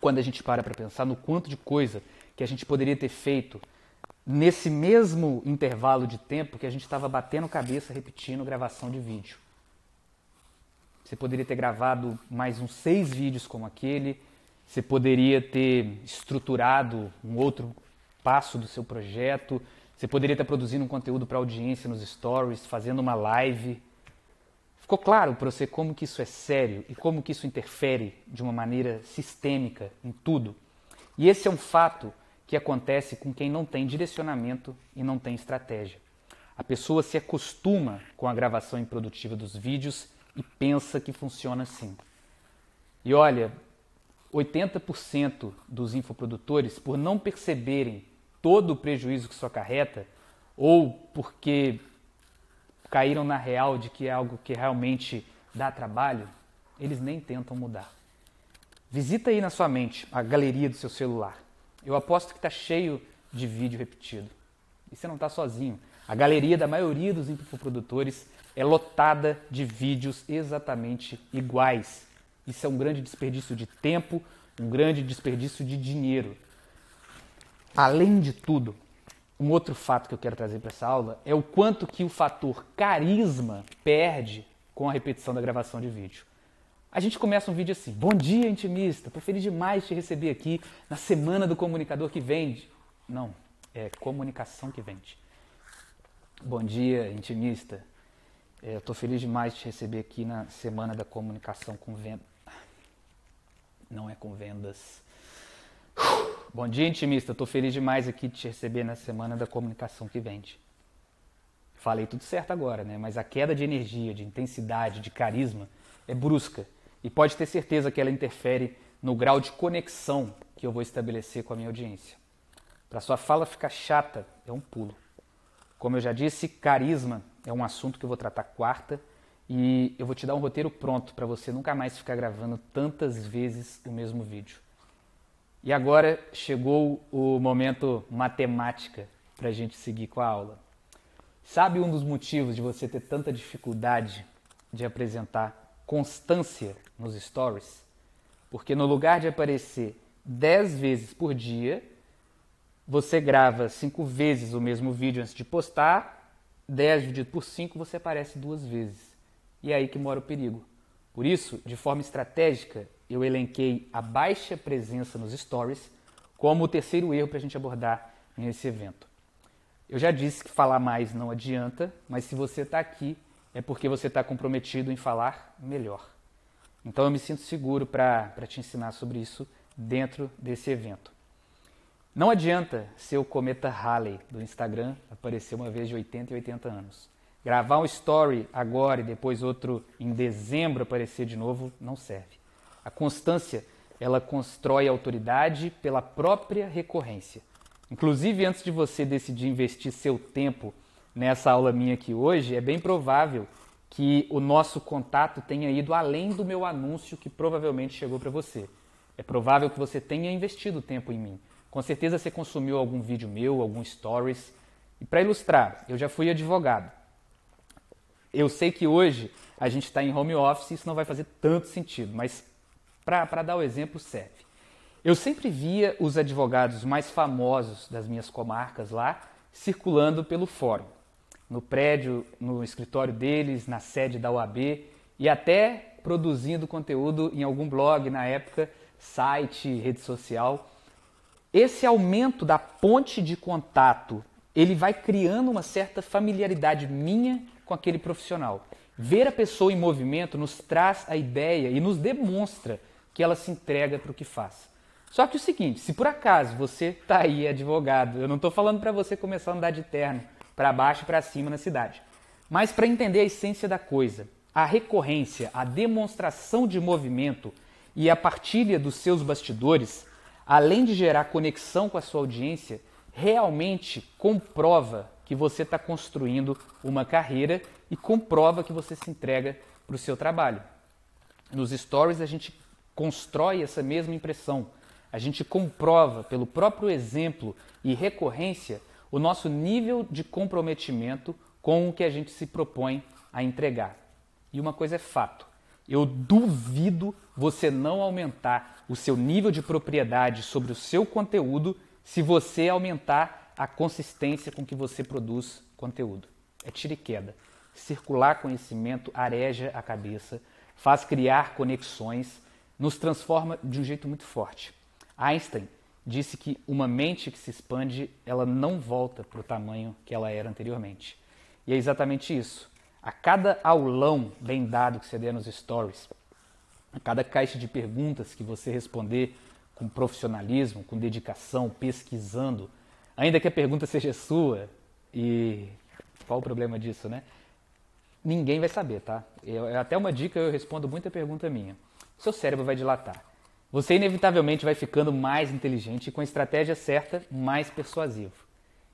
quando a gente para pensar no quanto de coisa que a gente poderia ter feito nesse mesmo intervalo de tempo que a gente estava batendo cabeça repetindo gravação de vídeo. Você poderia ter gravado mais uns 6 vídeos como aquele, você poderia ter estruturado um outro passo do seu projeto, você poderia estar produzindo um conteúdo para audiência nos stories, fazendo uma live. Ficou claro para você como que isso é sério e como que isso interfere de uma maneira sistêmica em tudo? E esse é um fato que acontece com quem não tem direcionamento e não tem estratégia. A pessoa se acostuma com a gravação improdutiva dos vídeos e pensa que funciona assim. E olha, 80% dos infoprodutores, por não perceberem todo o prejuízo que isso acarreta, ou porque caíram na real de que é algo que realmente dá trabalho, eles nem tentam mudar. Visita aí na sua mente a galeria do seu celular. Eu aposto que está cheio de vídeo repetido. E você não está sozinho. A galeria da maioria dos infoprodutores é lotada de vídeos exatamente iguais. Isso é um grande desperdício de tempo, um grande desperdício de dinheiro. Além de tudo, um outro fato que eu quero trazer para essa aula é o quanto que o fator carisma perde com a repetição da gravação de vídeo. A gente começa um vídeo assim: bom dia, intimista, estou feliz demais de te receber aqui na Semana do Comunicador que Vende. Não, é comunicação que vende. Bom dia, intimista, estou feliz demais de te receber aqui na Semana da Comunicação com Vendas. Não é com vendas. Bom dia, intimista, estou feliz demais aqui de te receber na Semana da Comunicação que Vende. Falei tudo certo agora, né? Mas a queda de energia, de intensidade, de carisma é brusca. E pode ter certeza que ela interfere no grau de conexão que eu vou estabelecer com a minha audiência. Para sua fala ficar chata, é um pulo. Como eu já disse, carisma é um assunto que eu vou tratar quarta e eu vou te dar um roteiro pronto para você nunca mais ficar gravando tantas vezes o mesmo vídeo. E agora chegou o momento matemática para a gente seguir com a aula. Sabe um dos motivos de você ter tanta dificuldade de apresentar constância nos stories? Porque no lugar de aparecer 10 vezes por dia, você grava 5 vezes o mesmo vídeo antes de postar, 10 dividido por 5 você aparece 2 vezes. E é aí que mora o perigo. Por isso, de forma estratégica, eu elenquei a baixa presença nos stories como o terceiro erro para a gente abordar nesse evento. Eu já disse que falar mais não adianta, mas se você está aqui é porque você está comprometido em falar melhor. Então eu me sinto seguro para te ensinar sobre isso dentro desse evento. Não adianta ser o cometa Halley do Instagram aparecer uma vez de 80 e 80 anos. Gravar um story agora e depois outro em dezembro aparecer de novo não serve. A constância, ela constrói autoridade pela própria recorrência. Inclusive, antes de você decidir investir seu tempo nessa aula minha aqui hoje, é bem provável que o nosso contato tenha ido além do meu anúncio que provavelmente chegou para você. É provável que você tenha investido tempo em mim. Com certeza você consumiu algum vídeo meu, algum stories. E para ilustrar, eu já fui advogado. Eu sei que hoje a gente está em home office e isso não vai fazer tanto sentido, mas para dar o exemplo serve. Eu sempre via os advogados mais famosos das minhas comarcas lá circulando pelo fórum, no prédio, no escritório deles, na sede da OAB e até produzindo conteúdo em algum blog na época, site, rede social. Esse aumento da ponte de contato, ele vai criando uma certa familiaridade minha com aquele profissional. Ver a pessoa em movimento nos traz a ideia e nos demonstra que ela se entrega para o que faz. Só que o seguinte, se por acaso você está aí advogado, eu não estou falando para você começar a andar de terno para baixo e para cima na cidade, mas para entender a essência da coisa, a recorrência, a demonstração de movimento e a partilha dos seus bastidores, além de gerar conexão com a sua audiência, realmente comprova que você está construindo uma carreira e comprova que você se entrega para o seu trabalho. Nos stories a gente constrói essa mesma impressão. A gente comprova pelo próprio exemplo e recorrência o nosso nível de comprometimento com o que a gente se propõe a entregar. E uma coisa é fato, eu duvido você não aumentar o seu nível de propriedade sobre o seu conteúdo se você aumentar a consistência com que você produz conteúdo. É tiro e queda. Circular conhecimento areja a cabeça, faz criar conexões, nos transforma de um jeito muito forte. Einstein disse que uma mente que se expande, ela não volta para o tamanho que ela era anteriormente. E é exatamente isso. A cada aulão bem dado que você der nos stories, a cada caixa de perguntas que você responder com profissionalismo, com dedicação, pesquisando, ainda que a pergunta seja sua, e qual o problema disso, né? Ninguém vai saber, tá? Até uma dica, eu respondo muita pergunta minha. Seu cérebro vai dilatar. Você inevitavelmente vai ficando mais inteligente e com a estratégia certa, mais persuasivo.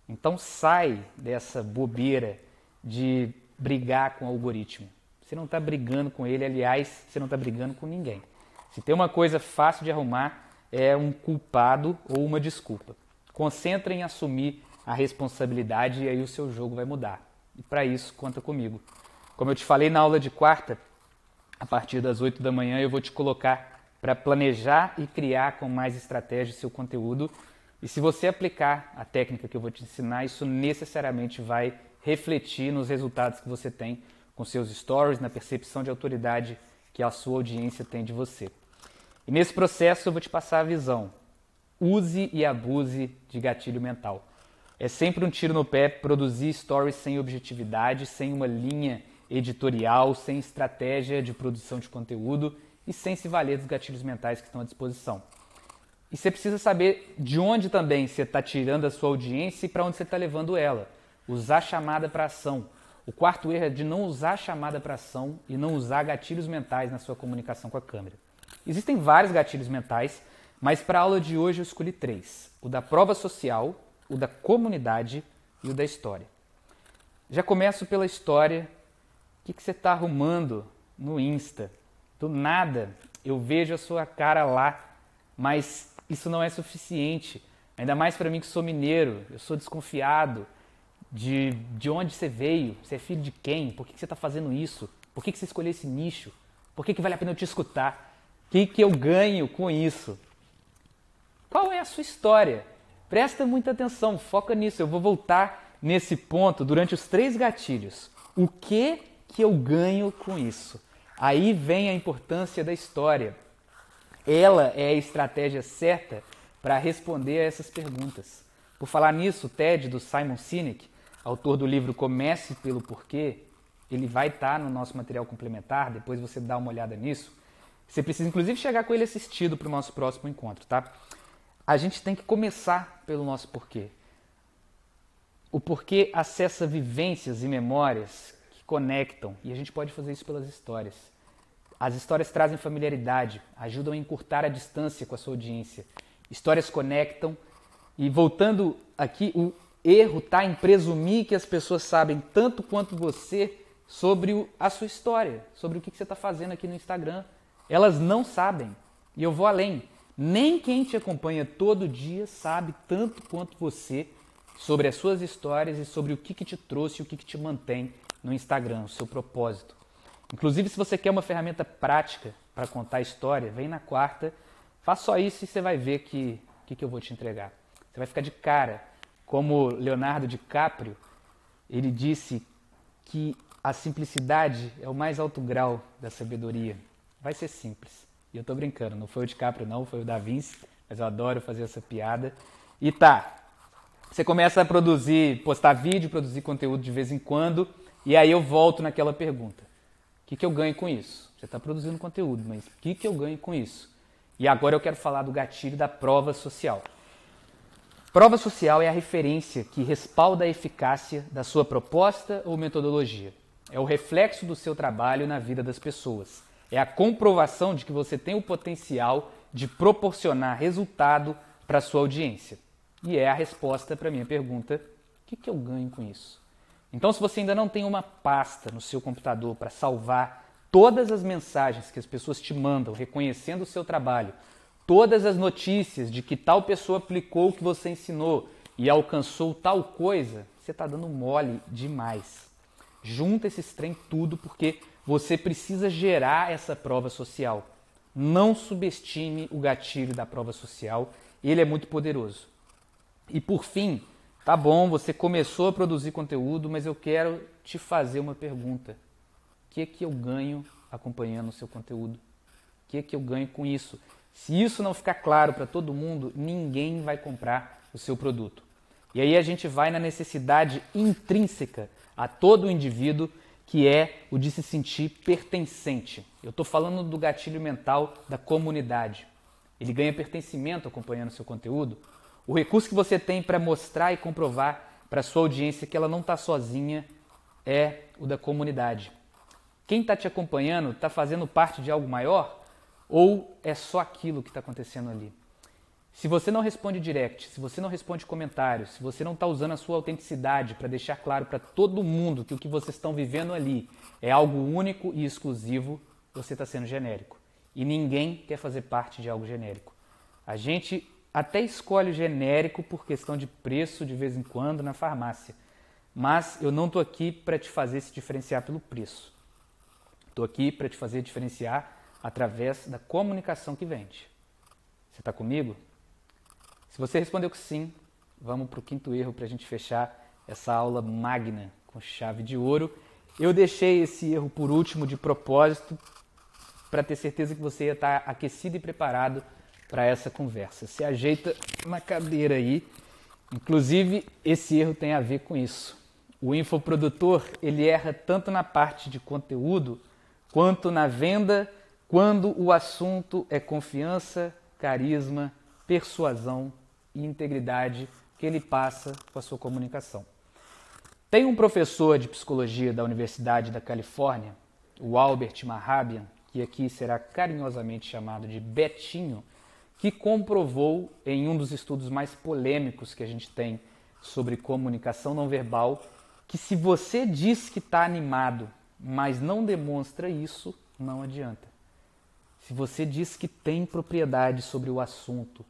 Então sai dessa bobeira de brigar com o algoritmo. Você não está brigando com ele, aliás, você não está brigando com ninguém. Se tem uma coisa fácil de arrumar, é um culpado ou uma desculpa. Concentre em assumir a responsabilidade e aí o seu jogo vai mudar. E para isso, conta comigo. Como eu te falei na aula de quarta, a partir das 8 da manhã eu vou te colocar para planejar e criar com mais estratégia seu conteúdo. E se você aplicar a técnica que eu vou te ensinar, isso necessariamente vai refletir nos resultados que você tem com seus stories, na percepção de autoridade que a sua audiência tem de você. E nesse processo eu vou te passar a visão. Use e abuse de gatilho mental. É sempre um tiro no pé produzir stories sem objetividade, sem uma linha editorial, sem estratégia de produção de conteúdo e sem se valer dos gatilhos mentais que estão à disposição. E você precisa saber de onde também você está tirando a sua audiência e para onde você está levando ela. Usar chamada para ação. O quarto erro é de não usar chamada para ação e não usar gatilhos mentais na sua comunicação com a câmera. Existem vários gatilhos mentais, mas para a aula de hoje eu escolhi 3. O da prova social, o da comunidade e o da história. Já começo pela história. O que você está arrumando no Insta? Do nada eu vejo a sua cara lá, mas isso não é suficiente. Ainda mais para mim que sou mineiro, eu sou desconfiado de onde você veio, você é filho de quem, por que você está fazendo isso, por que você escolheu esse nicho, por que vale a pena eu te escutar, o que eu ganho com isso? Qual é a sua história? Presta muita atenção, foca nisso, eu vou voltar nesse ponto durante os 3 gatilhos. O que eu ganho com isso? Aí vem a importância da história. Ela é a estratégia certa para responder a essas perguntas. Por falar nisso, o TED do Simon Sinek, autor do livro Comece pelo Porquê, ele vai estar no nosso material complementar, depois você dá uma olhada nisso. Você precisa inclusive chegar com ele assistido para o nosso próximo encontro, tá? A gente tem que começar pelo nosso porquê. O porquê acessa vivências e memórias que conectam, e a gente pode fazer isso pelas histórias. As histórias trazem familiaridade, ajudam a encurtar a distância com a sua audiência. Histórias conectam, e voltando aqui, o erro está em presumir que as pessoas sabem tanto quanto você sobre a sua história, sobre o que você está fazendo aqui no Instagram. Elas não sabem, e eu vou além. Nem quem te acompanha todo dia sabe tanto quanto você sobre as suas histórias e sobre o que te trouxe e o que te mantém no Instagram, o seu propósito. Inclusive, se você quer uma ferramenta prática para contar a história, vem na quarta, faz só isso e você vai ver que eu vou te entregar. Você vai ficar de cara. Como Leonardo DiCaprio, ele disse que a simplicidade é o mais alto grau da sabedoria. Vai ser simples. E eu tô brincando, não foi o DiCaprio não, foi o Da Vinci, mas eu adoro fazer essa piada. E tá, você começa a postar vídeo, produzir conteúdo de vez em quando, e aí eu volto naquela pergunta. O que eu ganho com isso? Você está produzindo conteúdo, mas o que eu ganho com isso? E agora eu quero falar do gatilho da prova social. Prova social é a referência que respalda a eficácia da sua proposta ou metodologia. É o reflexo do seu trabalho na vida das pessoas. É a comprovação de que você tem o potencial de proporcionar resultado para a sua audiência. E é a resposta para a minha pergunta, o que eu ganho com isso? Então, se você ainda não tem uma pasta no seu computador para salvar todas as mensagens que as pessoas te mandam reconhecendo o seu trabalho, todas as notícias de que tal pessoa aplicou o que você ensinou e alcançou tal coisa, você está dando mole demais. Junta esses trem tudo porque você precisa gerar essa prova social. Não subestime o gatilho da prova social, ele é muito poderoso. E por fim, tá bom, você começou a produzir conteúdo, mas eu quero te fazer uma pergunta. O que eu ganho acompanhando o seu conteúdo? O que eu ganho com isso? Se isso não ficar claro para todo mundo, ninguém vai comprar o seu produto. E aí a gente vai na necessidade intrínseca a todo indivíduo, que é o de se sentir pertencente. Eu estou falando do gatilho mental da comunidade. Ele ganha pertencimento acompanhando o seu conteúdo. O recurso que você tem para mostrar e comprovar para a sua audiência que ela não está sozinha é o da comunidade. Quem está te acompanhando está fazendo parte de algo maior ou é só aquilo que está acontecendo ali? Se você não responde direct, se você não responde comentários, se você não está usando a sua autenticidade para deixar claro para todo mundo que o que vocês estão vivendo ali é algo único e exclusivo, você está sendo genérico. E ninguém quer fazer parte de algo genérico. A gente até escolhe o genérico por questão de preço de vez em quando na farmácia. Mas eu não estou aqui para te fazer se diferenciar pelo preço. Estou aqui para te fazer diferenciar através da comunicação que vende. Você está comigo? Se você respondeu que sim, vamos para o 5º erro para a gente fechar essa aula magna com chave de ouro. Eu deixei esse erro por último de propósito para ter certeza que você ia estar aquecido e preparado para essa conversa. Se ajeita na cadeira aí. Inclusive, esse erro tem a ver com isso. O infoprodutor, ele erra tanto na parte de conteúdo quanto na venda, quando o assunto é confiança, carisma, persuasão e integridade que ele passa com a sua comunicação. Tem um professor de psicologia da Universidade da Califórnia, o Albert Mehrabian, que aqui será carinhosamente chamado de Betinho, que comprovou em um dos estudos mais polêmicos que a gente tem sobre comunicação não verbal, que se você diz que está animado, mas não demonstra isso, não adianta. Se você diz que tem propriedade sobre o assunto,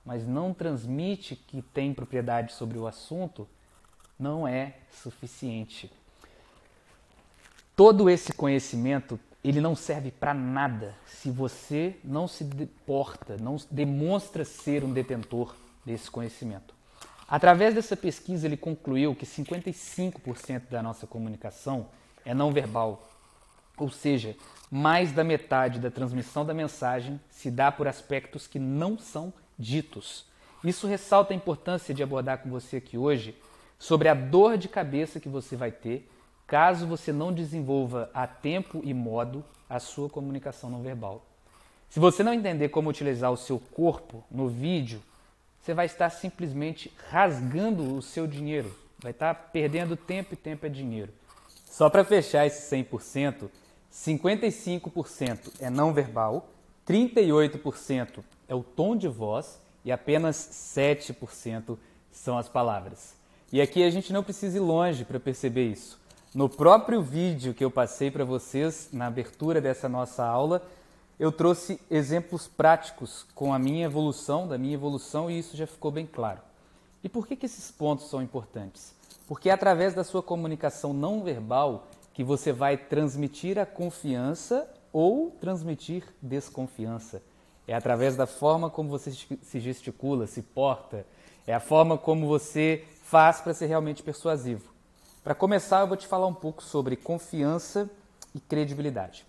mas não transmite que tem propriedade sobre o assunto, não é suficiente. Todo esse conhecimento, ele não serve para nada se você não se porta, não demonstra ser um detentor desse conhecimento. Através dessa pesquisa, ele concluiu que 55% da nossa comunicação é não verbal, ou seja, mais da metade da transmissão da mensagem se dá por aspectos que não são ditos. Isso ressalta a importância de abordar com você aqui hoje sobre a dor de cabeça que você vai ter caso você não desenvolva a tempo e modo a sua comunicação não verbal. Se você não entender como utilizar o seu corpo no vídeo, você vai estar simplesmente rasgando o seu dinheiro, vai estar perdendo tempo, e tempo é dinheiro. Só para fechar esse 100%, 55% é não verbal, 38% é o tom de voz e apenas 7% são as palavras. E aqui a gente não precisa ir longe para perceber isso. No próprio vídeo que eu passei para vocês, na abertura dessa nossa aula, eu trouxe exemplos práticos com a minha evolução, da minha evolução, e isso já ficou bem claro. E por que esses pontos são importantes? Porque é através da sua comunicação não verbal que você vai transmitir a confiança ou transmitir desconfiança. É através da forma como você se gesticula, se porta, é a forma como você faz para ser realmente persuasivo. Para começar, eu vou te falar um pouco sobre confiança e credibilidade.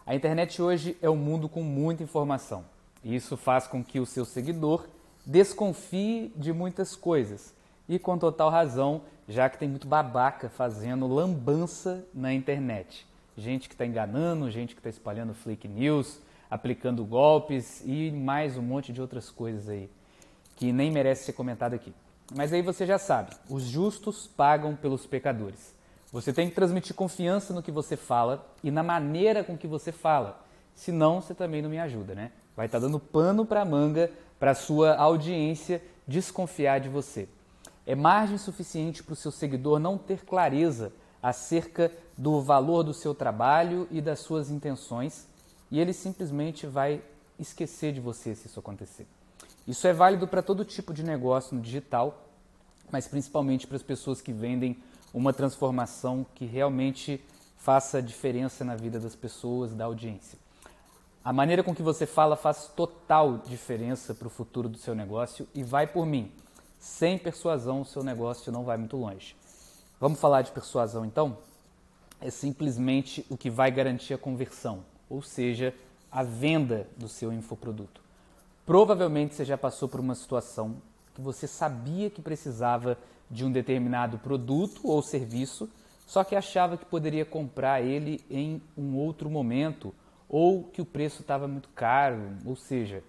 A internet hoje é um mundo com muita informação. E isso faz com que o seu seguidor desconfie de muitas coisas. E com total razão, já que tem muito babaca fazendo lambança na internet. Gente que está enganando, gente que está espalhando fake news, aplicando golpes e mais um monte de outras coisas aí, que nem merece ser comentado aqui. Mas aí você já sabe, os justos pagam pelos pecadores. Você tem que transmitir confiança no que você fala e na maneira com que você fala. Senão, você também não me ajuda, né? Vai estar dando pano para a manga para a sua audiência desconfiar de você. É margem suficiente para o seu seguidor não ter clareza acerca do valor do seu trabalho e das suas intenções e ele simplesmente vai esquecer de você se isso acontecer. Isso é válido para todo tipo de negócio no digital, mas principalmente para as pessoas que vendem uma transformação que realmente faça diferença na vida das pessoas, da audiência. A maneira com que você fala faz total diferença para o futuro do seu negócio e vai por mim. Sem persuasão, o seu negócio não vai muito longe. Vamos falar de persuasão então? É simplesmente o que vai garantir a conversão, ou seja, a venda do seu infoproduto. Provavelmente você já passou por uma situação que você sabia que precisava de um determinado produto ou serviço, só que achava que poderia comprar ele em um outro momento ou que o preço estava muito caro, ou seja,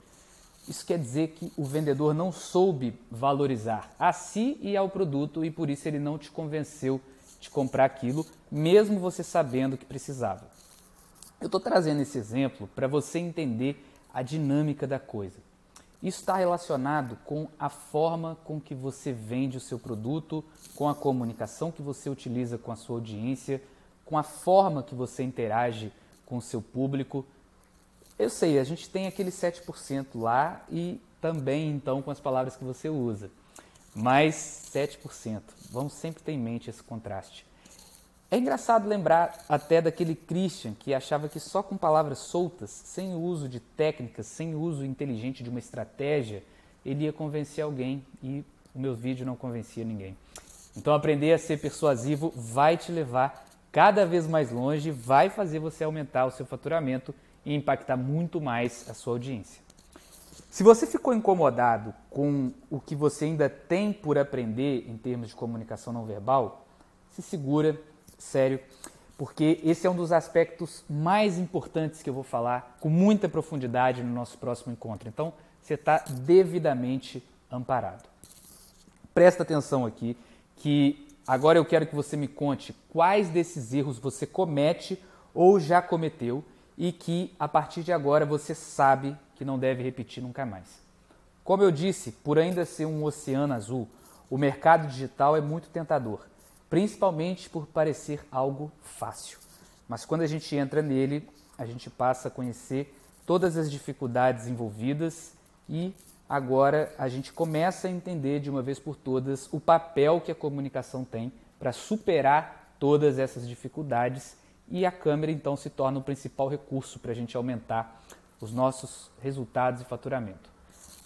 isso quer dizer que o vendedor não soube valorizar a si e ao produto e por isso ele não te convenceu de comprar aquilo, mesmo você sabendo que precisava. Eu estou trazendo esse exemplo para você entender a dinâmica da coisa. Isso está relacionado com a forma com que você vende o seu produto, com a comunicação que você utiliza com a sua audiência, com a forma que você interage com o seu público. Eu sei, a gente tem aquele 7% lá e também então com as palavras que você usa. Mas 7%, vamos sempre ter em mente esse contraste. É engraçado lembrar até daquele Christian que achava que só com palavras soltas, sem o uso de técnicas, sem o uso inteligente de uma estratégia, ele ia convencer alguém e o meu vídeo não convencia ninguém. Então aprender a ser persuasivo vai te levar cada vez mais longe, vai fazer você aumentar o seu faturamento e impactar muito mais a sua audiência. Se você ficou incomodado com o que você ainda tem por aprender em termos de comunicação não verbal, se segura, sério, porque esse é um dos aspectos mais importantes que eu vou falar com muita profundidade no nosso próximo encontro. Então, você está devidamente amparado. Presta atenção aqui que Agora eu quero que você me conte quais desses erros você comete ou já cometeu e que, a partir de agora, você sabe que não deve repetir nunca mais. Como eu disse, por ainda ser um oceano azul, o mercado digital é muito tentador, principalmente por parecer algo fácil. Mas quando a gente entra nele, a gente passa a conhecer todas as dificuldades envolvidas e agora a gente começa a entender de uma vez por todas o papel que a comunicação tem para superar todas essas dificuldades e a câmera então se torna o principal recurso para a gente aumentar os nossos resultados e faturamento.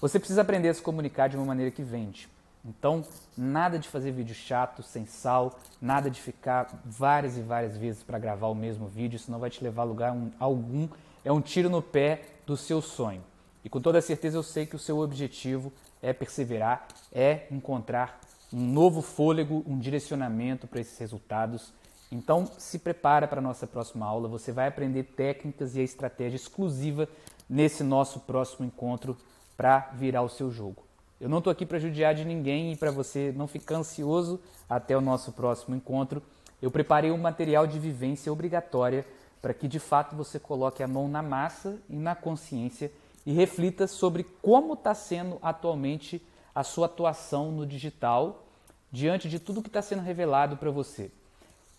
Você precisa aprender a se comunicar de uma maneira que vende. Então, nada de fazer vídeo chato, sem sal, nada de ficar várias e várias vezes para gravar o mesmo vídeo, isso não vai te levar a lugar algum, é um tiro no pé do seu sonho. E com toda certeza eu sei que o seu objetivo é perseverar, é encontrar um novo fôlego, um direcionamento para esses resultados. Então se prepara para a nossa próxima aula, você vai aprender técnicas e a estratégia exclusiva nesse nosso próximo encontro para virar o seu jogo. Eu não estou aqui para judiar de ninguém e para você não ficar ansioso até o nosso próximo encontro. Eu preparei um material de vivência obrigatória para que de fato você coloque a mão na massa e na consciência e reflita sobre como está sendo atualmente a sua atuação no digital diante de tudo que está sendo revelado para você.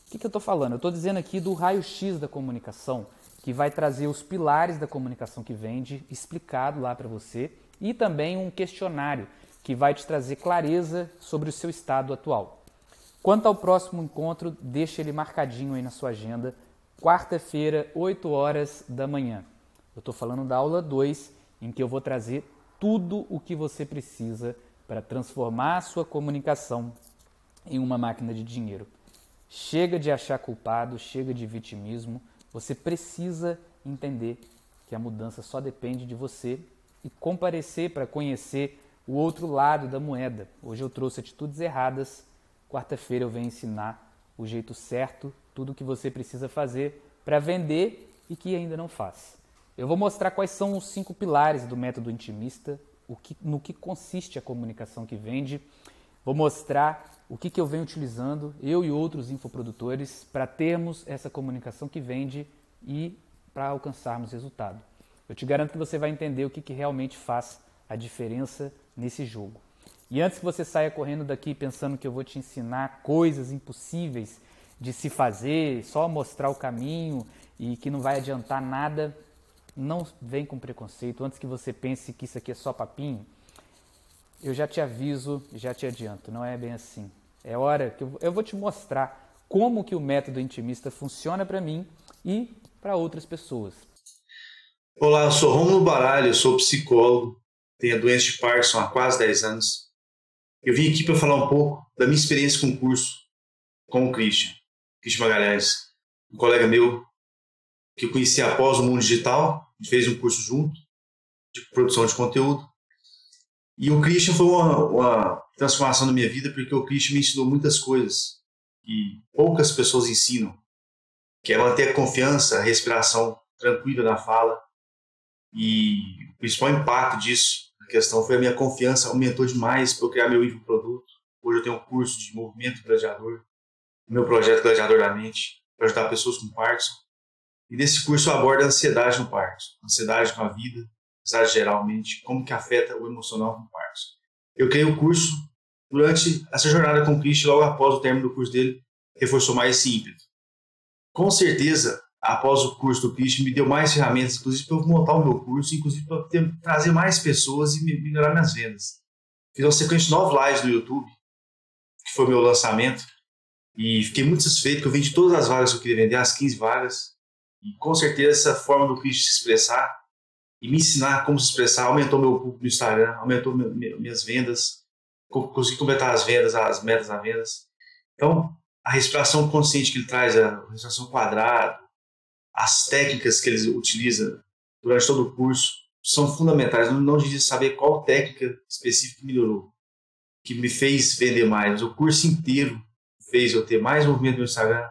O que eu estou falando? Eu estou dizendo aqui do raio-x da comunicação, que vai trazer os pilares da comunicação que vende, explicado lá para você, e também um questionário que vai te trazer clareza sobre o seu estado atual. Quanto ao próximo encontro, deixa ele marcadinho aí na sua agenda, quarta-feira, 8 horas da manhã. Eu estou falando da aula 2, em que eu vou trazer tudo o que você precisa para transformar a sua comunicação em uma máquina de dinheiro. Chega de achar culpado, chega de vitimismo, você precisa entender que a mudança só depende de você e comparecer para conhecer o outro lado da moeda. Hoje eu trouxe atitudes erradas, quarta-feira eu venho ensinar o jeito certo, tudo o que você precisa fazer para vender e que ainda não faz. Eu vou mostrar quais são os 5 pilares do método intimista, no que consiste a comunicação que vende. Vou mostrar o que eu venho utilizando, eu e outros infoprodutores, para termos essa comunicação que vende e para alcançarmos resultado. Eu te garanto que você vai entender o que realmente faz a diferença nesse jogo. E antes que você saia correndo daqui pensando que eu vou te ensinar coisas impossíveis de se fazer, só mostrar o caminho e que não vai adiantar nada, não vem com preconceito. Antes que você pense que isso aqui é só papinho, eu já te aviso e já te adianto, não é bem assim. É hora que eu vou te mostrar como que o método intimista funciona para mim e para outras pessoas.
Olá, eu sou Rômulo Baralho, eu sou psicólogo, tenho a doença de Parkinson há quase 10 anos. Eu vim aqui para falar um pouco da minha experiência com o curso com o Christian Magalhães, um colega meu que eu conheci após o mundo digital. A gente fez um curso junto de produção de conteúdo. E o Christian foi uma transformação na minha vida, porque o Christian me ensinou muitas coisas que poucas pessoas ensinam, que é manter a confiança, a respiração tranquila na fala. E o principal impacto disso, a questão foi a minha confiança aumentou demais para eu criar meu infoproduto. Hoje eu tenho um curso de movimento gladiador, meu projeto Gladiador da Mente, para ajudar pessoas com Parkinson. E nesse curso eu abordo a ansiedade no Parkinson, ansiedade com a vida, ansiedade geralmente, como que afeta o emocional no Parkinson. Eu criei o curso durante essa jornada com o Christian, logo após o término do curso dele, reforçou mais esse ímpeto. Com certeza, após o curso do Christian, me deu mais ferramentas, inclusive para eu montar o meu curso, inclusive para trazer mais pessoas e melhorar minhas vendas. Fiz uma sequência de 9 lives no YouTube, que foi o meu lançamento, e fiquei muito satisfeito que eu vendi todas as vagas que eu queria vender, as 15 vagas. E com certeza essa forma do Christian se expressar e me ensinar como se expressar aumentou meu público no Instagram, aumentou minhas vendas, consegui completar as vendas, as metas das vendas. Então, a respiração consciente que ele traz, a respiração quadrada, as técnicas que ele utiliza durante todo o curso são fundamentais. Não diz saber qual técnica específica melhorou, que me fez vender mais. O curso inteiro fez eu ter mais movimento no meu Instagram,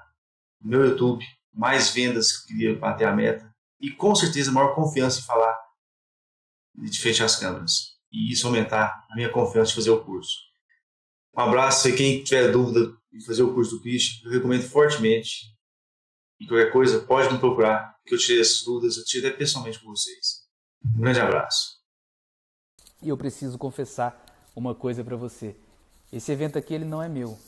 no meu YouTube, mais vendas que eu queria bater a meta e com certeza maior confiança em falar de frente às câmeras e isso aumentar a minha confiança de fazer o curso. Um abraço, e quem tiver dúvida de fazer o curso do Christian, eu recomendo fortemente. E qualquer coisa, pode me procurar, que eu tirei essas dúvidas, eu tirei pessoalmente com vocês. Um grande abraço.
E eu preciso confessar uma coisa para você. Esse evento aqui, ele não é meu.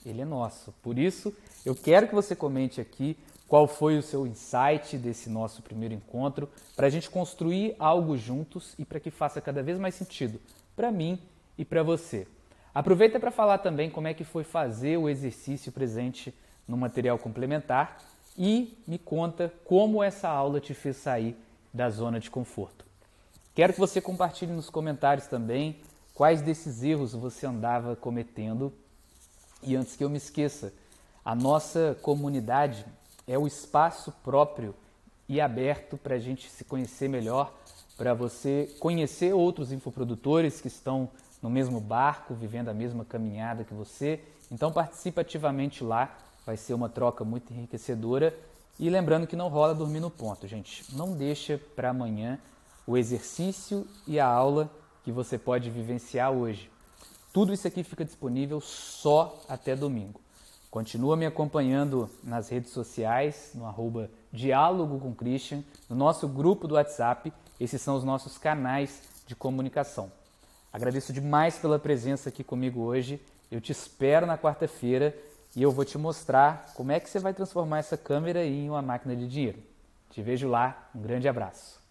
Ele é nosso. Por isso, eu quero que você comente aqui qual foi o seu insight desse nosso primeiro encontro, para a gente construir algo juntos e para que faça cada vez mais sentido para mim e para você. Aproveita para falar também como é que foi fazer o exercício presente no material complementar e me conta como essa aula te fez sair da zona de conforto. Quero que você compartilhe nos comentários também quais desses erros você andava cometendo. E antes que eu me esqueça, a nossa comunidade é o espaço próprio e aberto para a gente se conhecer melhor, para você conhecer outros infoprodutores que estão no mesmo barco, vivendo a mesma caminhada que você. Então participe ativamente lá, vai ser uma troca muito enriquecedora. E lembrando que não rola dormir no ponto, gente. Não deixa para amanhã o exercício e a aula que você pode vivenciar hoje. Tudo isso aqui fica disponível só até domingo. Continua me acompanhando nas redes sociais, no @Diálogo com Christian, no nosso grupo do WhatsApp. Esses são os nossos canais de comunicação. Agradeço demais pela presença aqui comigo hoje. Eu te espero na quarta-feira e eu vou te mostrar como é que você vai transformar essa câmera em uma máquina de dinheiro. Te vejo lá. Um grande abraço.